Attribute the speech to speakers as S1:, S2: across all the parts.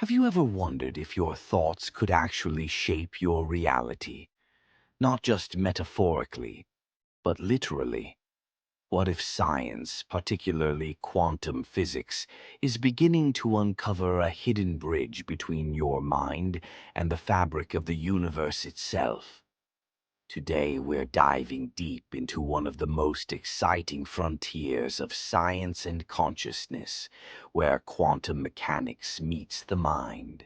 S1: Have you ever wondered if your thoughts could actually shape your reality? Not just metaphorically, but literally. What if science, particularly quantum physics, is beginning to uncover a hidden bridge between your mind and the fabric of the universe itself? Today, we're diving deep into one of the most exciting frontiers of science and consciousness, where quantum mechanics meets the mind.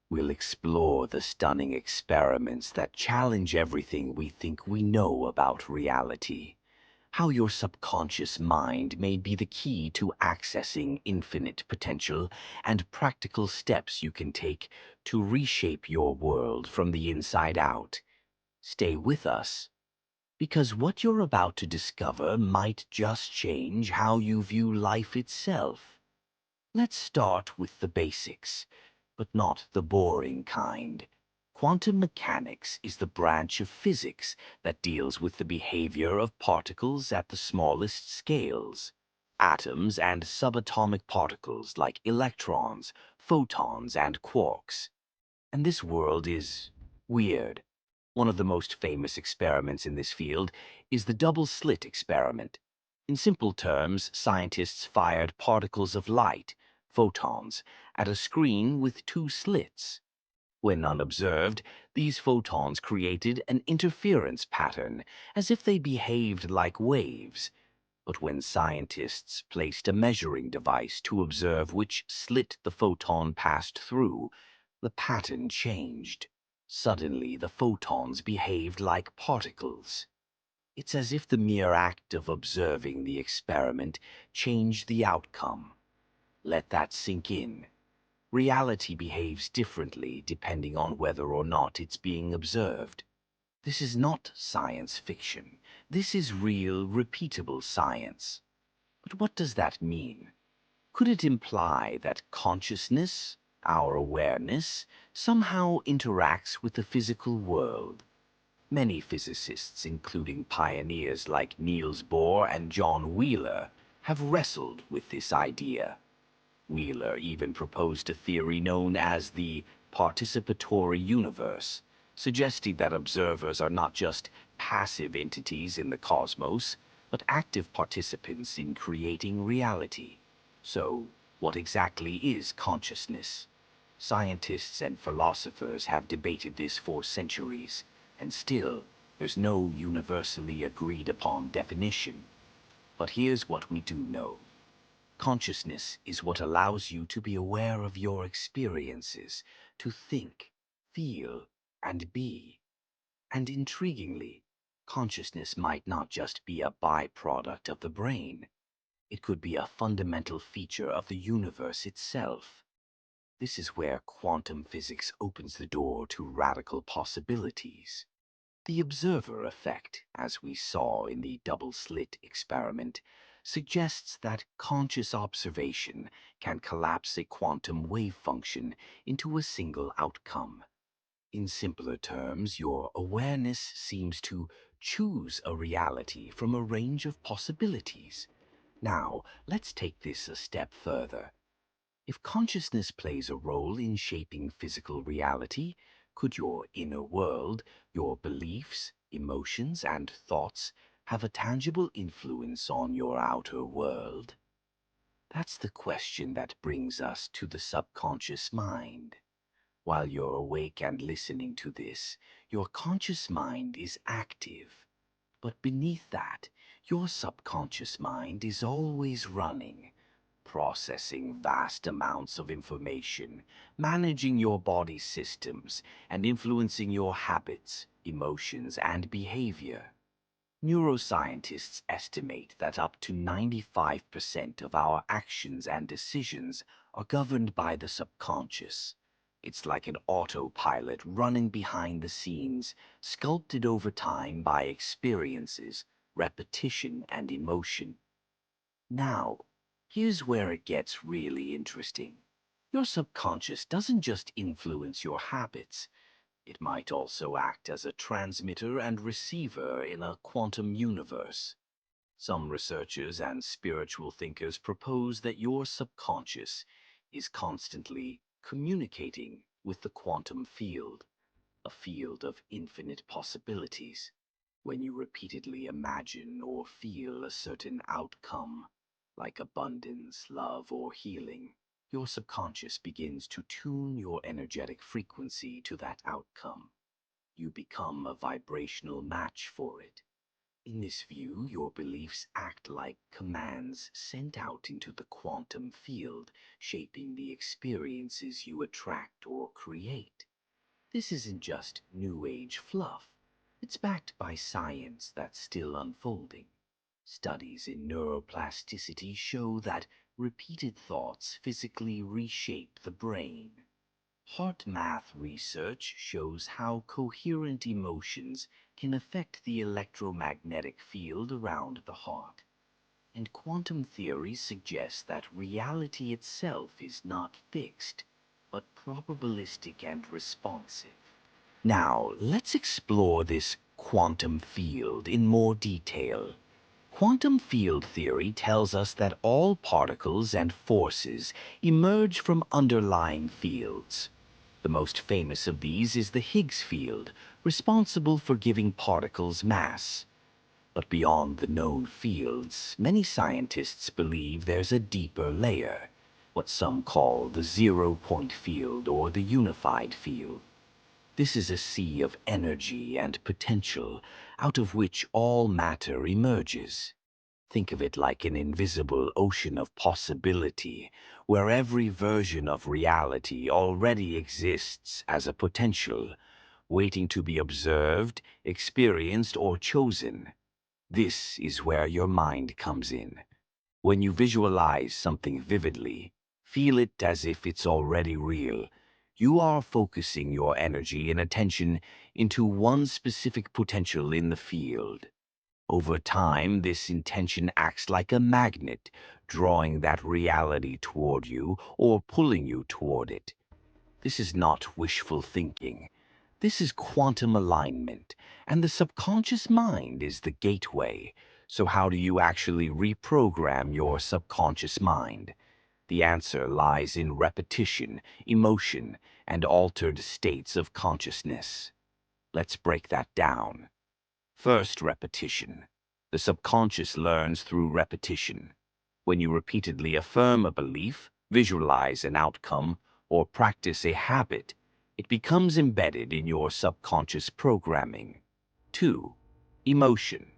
S1: We'll explore the stunning experiments that challenge everything we think we know about reality. How your subconscious mind may be the key to accessing infinite potential, and practical steps you can take to reshape your world from the inside out. Stay with us, because what you're about to discover might just change how you view life itself. Let's start with the basics, but not the boring kind. Quantum mechanics is the branch of physics that deals with the behavior of particles at the smallest scales. Atoms and subatomic particles like electrons, photons, and quarks. And this world is weird. One of the most famous experiments in this field is the double slit experiment. In simple terms, scientists fired particles of light, photons, at a screen with two slits. When unobserved, these photons created an interference pattern, as if they behaved like waves. But when scientists placed a measuring device to observe which slit the photon passed through, the pattern changed. Suddenly, the photons behaved like particles. It's as if the mere act of observing the experiment changed the outcome. Let that sink in. Reality behaves differently depending on whether or not it's being observed. This is not science fiction. This is real, repeatable science. But what does that mean? Could it imply that consciousness, our awareness, somehow interacts with the physical world? Many physicists, including pioneers like Niels Bohr and John Wheeler, have wrestled with this idea. Wheeler even proposed a theory known as the participatory universe, suggesting that observers are not just passive entities in the cosmos, but active participants in creating reality. So, what exactly is consciousness? Scientists and philosophers have debated this for centuries, and still, there's no universally agreed upon definition. But here's what we do know. Consciousness is what allows you to be aware of your experiences, to think, feel, and be. And intriguingly, consciousness might not just be a byproduct of the brain. It could be a fundamental feature of the universe itself. This is where quantum physics opens the door to radical possibilities. The observer effect, as we saw in the double-slit experiment, suggests that conscious observation can collapse a quantum wave function into a single outcome. In simpler terms, your awareness seems to choose a reality from a range of possibilities. Now, let's take this a step further. If consciousness plays a role in shaping physical reality, could your inner world, your beliefs, emotions, and thoughts have a tangible influence on your outer world? That's the question that brings us to the subconscious mind. While you're awake and listening to this, your conscious mind is active. But beneath that, your subconscious mind is always running, processing vast amounts of information, managing your body's systems, and influencing your habits, emotions, and behavior. Neuroscientists estimate that up to 95% of our actions and decisions are governed by the subconscious. It's like an autopilot running behind the scenes, sculpted over time by experiences, repetition, and emotion. Now, here's where it gets really interesting. Your subconscious doesn't just influence your habits. It might also act as a transmitter and receiver in a quantum universe. Some researchers and spiritual thinkers propose that your subconscious is constantly communicating with the quantum field, a field of infinite possibilities. When you repeatedly imagine or feel a certain outcome, like abundance, love, or healing, your subconscious begins to tune your energetic frequency to that outcome. You become a vibrational match for it. In this view, your beliefs act like commands sent out into the quantum field, shaping the experiences you attract or create. This isn't just New Age fluff. It's backed by science that's still unfolding. Studies in neuroplasticity show that repeated thoughts physically reshape the brain. Heart math research shows how coherent emotions can affect the electromagnetic field around the heart. And quantum theory suggests that reality itself is not fixed, but probabilistic and responsive. Now, let's explore this quantum field in more detail. Quantum field theory tells us that all particles and forces emerge from underlying fields. The most famous of these is the Higgs field, responsible for giving particles mass. But beyond the known fields, many scientists believe there's a deeper layer, what some call the zero-point field or the unified field. This is a sea of energy and potential, out of which all matter emerges. Think of it like an invisible ocean of possibility, where every version of reality already exists as a potential, waiting to be observed, experienced, or chosen. This is where your mind comes in. When you visualize something vividly, feel it as if it's already real, you are focusing your energy and attention into one specific potential in the field. Over time, this intention acts like a magnet, drawing that reality toward you or pulling you toward it. This is not wishful thinking. This is quantum alignment, and the subconscious mind is the gateway. So how do you actually reprogram your subconscious mind? The answer lies in repetition, emotion, and altered states of consciousness. Let's break that down. First, repetition. The subconscious learns through repetition. When you repeatedly affirm a belief, visualize an outcome, or practice a habit, it becomes embedded in your subconscious programming. 2. Emotion.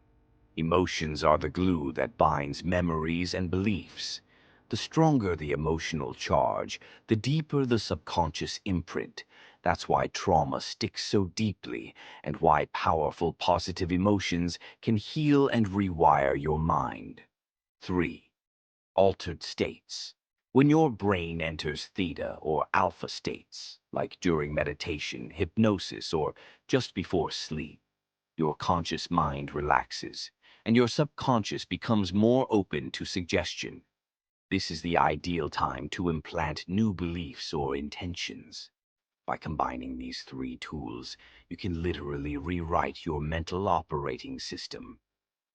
S1: Emotions are the glue that binds memories and beliefs. The stronger the emotional charge, the deeper the subconscious imprint. That's why trauma sticks so deeply, and why powerful positive emotions can heal and rewire your mind. 3. Altered states. When your brain enters theta or alpha states, like during meditation, hypnosis, or just before sleep, your conscious mind relaxes, and your subconscious becomes more open to suggestion. This is the ideal time to implant new beliefs or intentions. By combining these three tools, you can literally rewrite your mental operating system.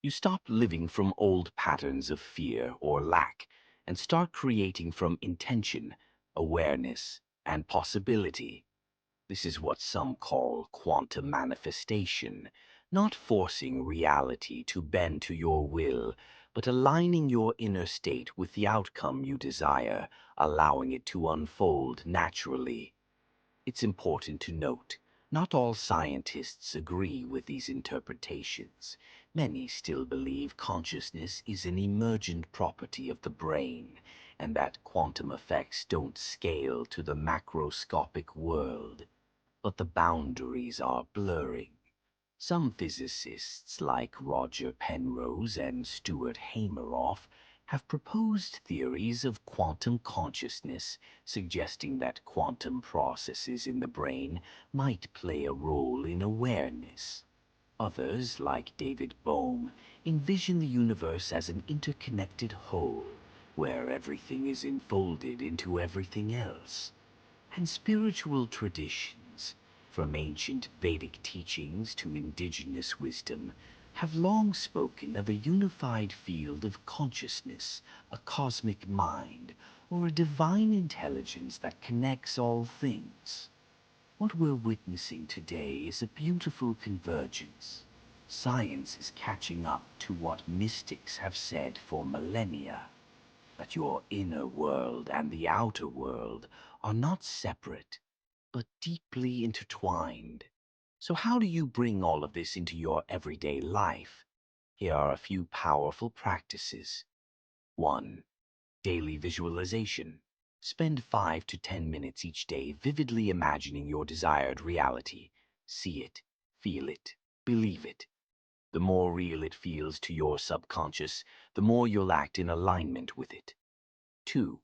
S1: You stop living from old patterns of fear or lack and start creating from intention, awareness, and possibility. This is what some call quantum manifestation, not forcing reality to bend to your will, but aligning your inner state with the outcome you desire, allowing it to unfold naturally. It's important to note, not all scientists agree with these interpretations. Many still believe consciousness is an emergent property of the brain, and that quantum effects don't scale to the macroscopic world. But the boundaries are blurring. Some physicists like Roger Penrose and Stuart Hameroff have proposed theories of quantum consciousness, suggesting that quantum processes in the brain might play a role in awareness. Others, like David Bohm, envision the universe as an interconnected whole, where everything is enfolded into everything else. And spiritual traditions, from ancient Vedic teachings to indigenous wisdom, have long spoken of a unified field of consciousness, a cosmic mind, or a divine intelligence that connects all things. What we're witnessing today is a beautiful convergence. Science is catching up to what mystics have said for millennia, that your inner world and the outer world are not separate, but deeply intertwined. So how do you bring all of this into your everyday life? Here are a few powerful practices. 1. Daily visualization. Spend 5 to 10 minutes each day vividly imagining your desired reality. See it, feel it, believe it. The more real it feels to your subconscious, the more you'll act in alignment with it. 2.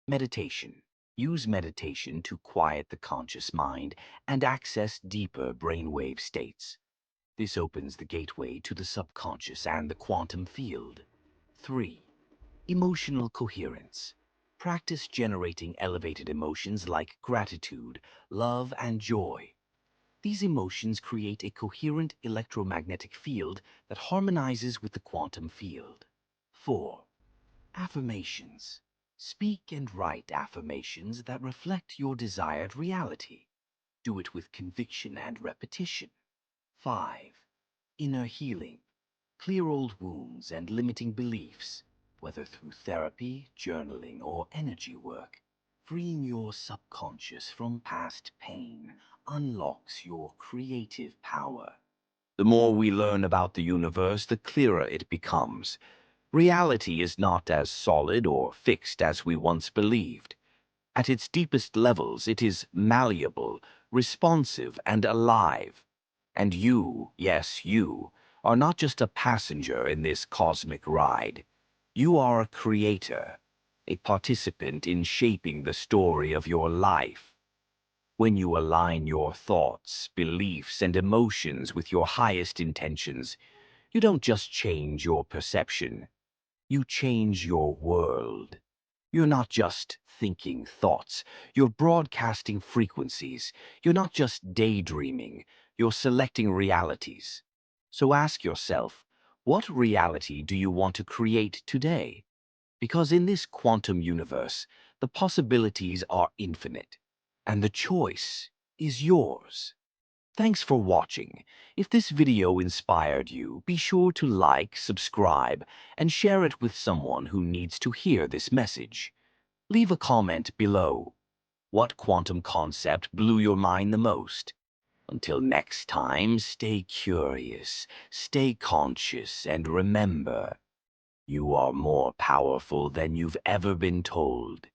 S1: Meditation. Use meditation to quiet the conscious mind and access deeper brainwave states. This opens the gateway to the subconscious and the quantum field. 3. Emotional coherence. Practice generating elevated emotions like gratitude, love, and joy. These emotions create a coherent electromagnetic field that harmonizes with the quantum field. 4. Affirmations. Speak and write affirmations that reflect your desired reality. Do it with conviction and repetition. 5. Inner healing. Clear old wounds and limiting beliefs, whether through therapy, journaling, or energy work. Freeing your subconscious from past pain unlocks your creative power. The more we learn about the universe, the clearer it becomes. Reality is not as solid or fixed as we once believed. At its deepest levels, it is malleable, responsive, and alive. And you, yes, you, are not just a passenger in this cosmic ride. You are a creator, a participant in shaping the story of your life. When you align your thoughts, beliefs, and emotions with your highest intentions, you don't just change your perception, you change your world. You're not just thinking thoughts, you're broadcasting frequencies. You're not just daydreaming, you're selecting realities. So ask yourself, what reality do you want to create today? Because in this quantum universe, the possibilities are infinite, and the choice is yours. Thanks for watching. If this video inspired you, be sure to like, subscribe, and share it with someone who needs to hear this message. Leave a comment below. What quantum concept blew your mind the most? Until next time, stay curious, stay conscious, and remember, you are more powerful than you've ever been told.